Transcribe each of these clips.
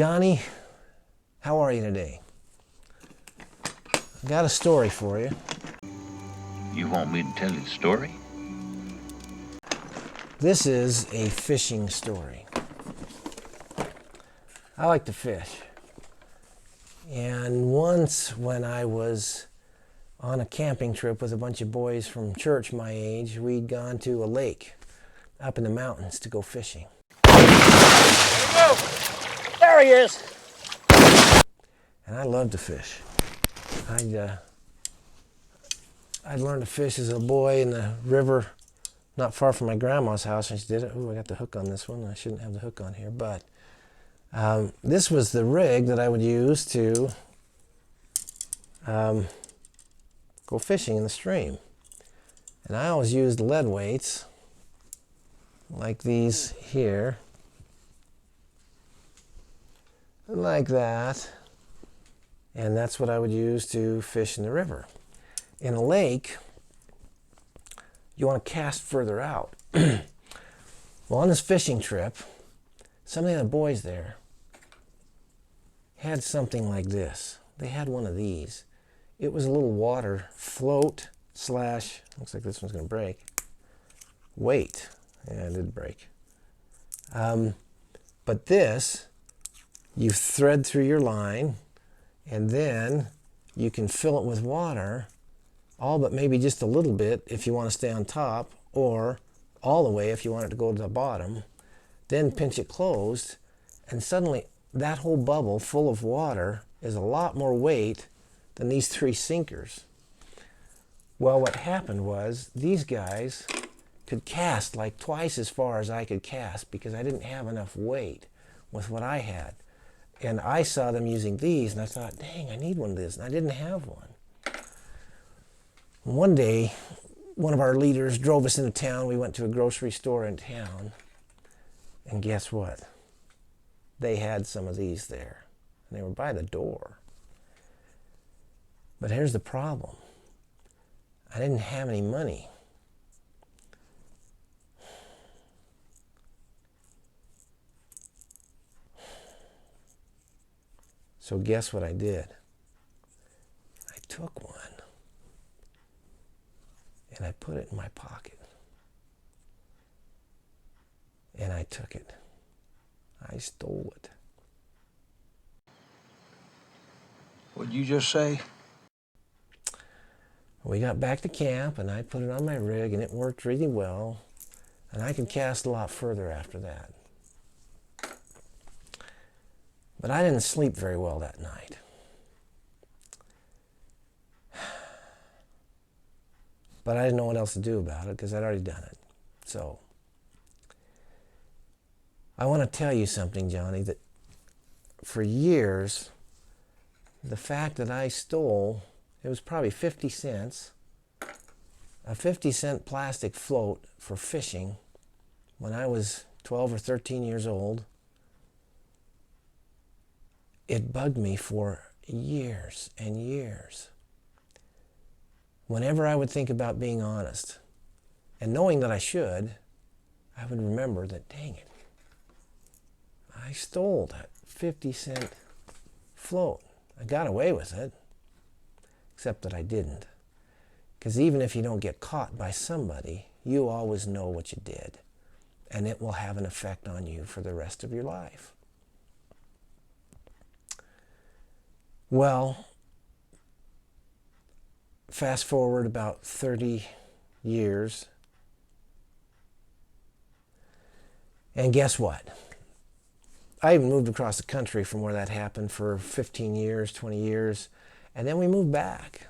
Johnny, how are you today? I got a story for you. You want me to tell you the story? This is a fishing story. I like to fish. And once when I was on a camping trip with a bunch of boys from church my age, we'd gone to a lake up in the mountains to go fishing. There he is. And I love to fish. I'd learned to fish as a boy in the river not far from my grandma's house, and she did it. Ooh, I got the hook on this one. I shouldn't have the hook on here, but this was the rig that I would use to go fishing in the stream. And I always used lead weights like these here, like that, and that's what I would use to fish in the river. In a lake, you want to cast further out. Well, on this fishing trip, some of the boys there had something like this. They had one of these. It was a little water float slash, looks like this one's going to break, weight. Yeah, it did break. But this, you thread through your line, and then you can fill it with water, all but maybe just a little bit if you want to stay on top, or all the way if you want it to go to the bottom. Then pinch it closed, and suddenly that whole bubble full of water is a lot more weight than these 3 sinkers. Well, what happened was these guys could cast like twice as far as I could cast because I didn't have enough weight with what I had. And I saw them using these, and I thought, dang, I need one of these, and I didn't have one. One day, one of our leaders drove us into town. We went to a grocery store in town, and guess what? They had some of these there, and they were by the door. But here's the problem. I didn't have any money. So guess what I did? I took one and I put it in my pocket. And I took it. I stole it. What'd you just say? We got back to camp and I put it on my rig and it worked really well. And I could cast a lot further after that. But I didn't sleep very well that night. But I didn't know what else to do about it because I'd already done it. So I want to tell you something, Johnny, that for years, the fact that I stole, it was probably 50 cents, a 50-cent plastic float for fishing when I was 12 or 13 years old, it bugged me for years and years. Whenever I would think about being honest, and knowing that I should, I would remember that, dang it, I stole that 50-cent float. I got away with it, except that I didn't. Because even if you don't get caught by somebody, you always know what you did, and it will have an effect on you for the rest of your life. Well, fast forward about 30 years, and guess what? I even moved across the country from where that happened for 15 years, 20 years, and then we moved back,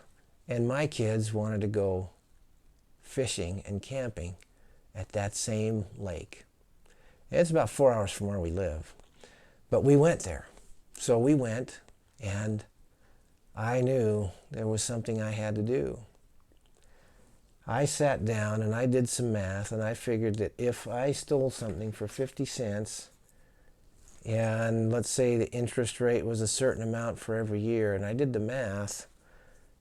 and my kids wanted to go fishing and camping at that same lake. It's about 4 hours from where we live, but we went there. So we went, and I knew there was something I had to do. I sat down and I did some math, and I figured that if I stole something for 50 cents, and let's say the interest rate was a certain amount for every year, and I did the math,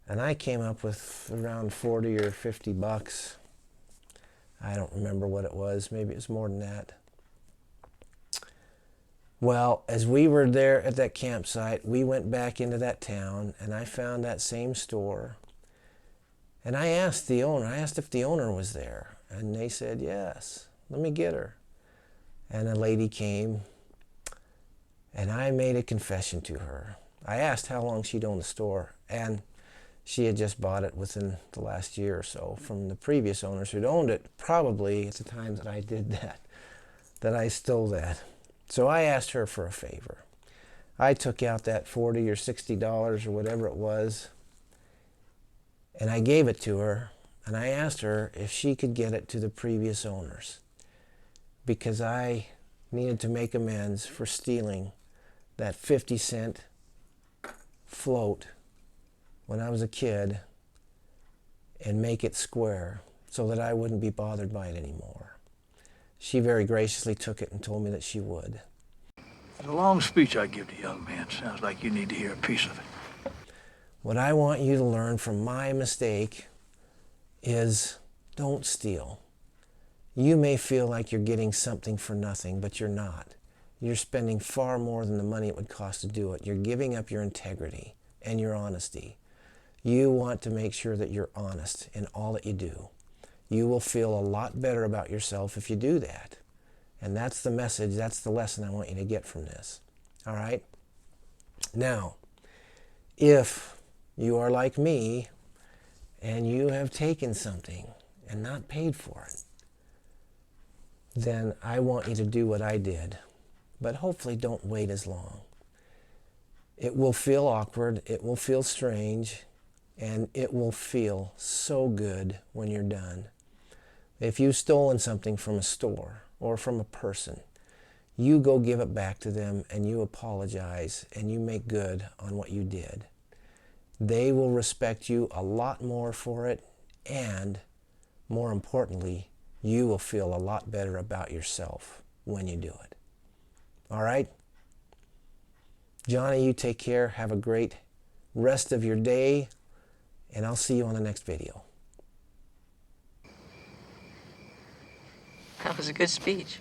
and I came up with around 40 or 50 bucks. I don't remember what it was. Maybe it was more than that. Well, as we were there at that campsite, we went back into that town, and I found that same store. And I asked the owner, I asked if the owner was there. And they said, yes, let me get her. And a lady came, and I made a confession to her. I asked how long she'd owned the store, and she had just bought it within the last year or so from the previous owners who'd owned it, probably at the time that I did that I stole that. So I asked her for a favor. I took out that $40 or $60 or whatever it was, and I gave it to her, and I asked her if she could get it to the previous owners, because I needed to make amends for stealing that 50-cent float when I was a kid and make it square so that I wouldn't be bothered by it anymore. She very graciously took it and told me that she would. The long speech I give to young men sounds like you need to hear a piece of it. What I want you to learn from my mistake is don't steal. You may feel like you're getting something for nothing, but you're not. You're spending far more than the money it would cost to do it. You're giving up your integrity and your honesty. You want to make sure that you're honest in all that you do. You will feel a lot better about yourself if you do that. And that's the message, that's the lesson I want you to get from this. All right? Now, if you are like me and you have taken something and not paid for it, then I want you to do what I did. But hopefully don't wait as long. It will feel awkward, it will feel strange, and it will feel so good when you're done. If you've stolen something from a store or from a person, you go give it back to them and you apologize and you make good on what you did. They will respect you a lot more for it, and more importantly, you will feel a lot better about yourself when you do it. All right? Johnny, you take care. Have a great rest of your day, and I'll see you on the next video. That was a good speech.